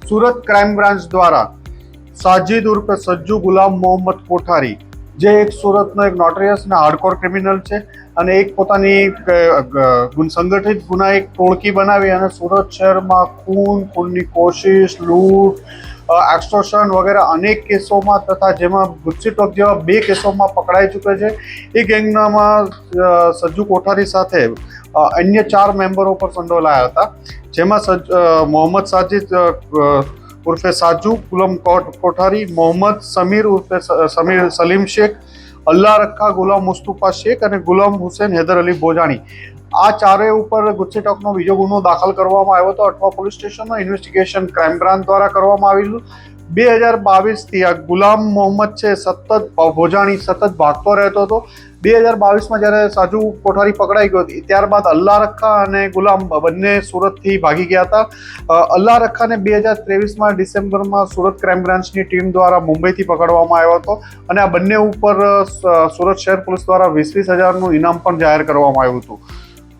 Surat crime branch દ્વારા સાજિદ ઉર્ફે સજ્જુ ગુલામ મોહમ્મદ કોઠારી, જે એક સુરતનો એક નોટરિયસ અને હાર્ડકોર ક્રિમિનલ છે અને એક પોતાની સંગઠિત ગુનાહિત ટોળકી બનાવી અને સુરત શહેરમાં ખૂનની કોશિશ, લૂંટ, એક્સટોર્શન વગેરે અનેક કેસોમાં તથા જેમાં ગુસ્સીટોક જેવા 2 કેસોમાં પકડાઈ ચૂકે છે. એ ગેંગનામાં સજ્જુ કોઠારી સાથે અન્ય 4 મેમ્બરો પર સંડોવાયેલા હતા, જેમાં મોહમ્મદ સાજિદ ઉર્ફે સાજુ ગુલામ કોઠારી, મોહમ્મદ સમીર ઉર્ફે સલીમ શેખ, અલ્લાહ રખા ગુલામ મુસ્તુફા શેખ અને ગુલામ હુસેન હૈદર અલી બોજાણી. આ ચારેય ઉપર ગુસ્સીટોકનો બીજો ગુનો દાખલ કરવામાં આવ્યો હતો. અઠવા પોલીસ સ્ટેશનમાં ઇન્વેસ્ટિગેશન ક્રાઇમ બ્રાન્ચ દ્વારા કરવામાં આવેલું. 2022થી આ ગુલામ મોહમ્મદ છે ભોજાણી સતત ભાગતો રહેતો હતો. 2022માં જ્યારે સાજુ કોઠારી પકડાઈ ગયો ત્યારબાદ અલ્લાહ રખા અને ગુલામ બંને સુરતથી ભાગી ગયા હતા. અલ્લાહ રખાને 2023માં ડિસેમ્બરમાં સુરત ક્રાઇમ બ્રાન્ચની ટીમ દ્વારા મુંબઈથી પકડવામાં આવ્યો હતો અને આ બંને ઉપર સુરત શહેર પોલીસ દ્વારા 20,000 ઇનામ પણ જાહેર કરવામાં આવ્યું હતું.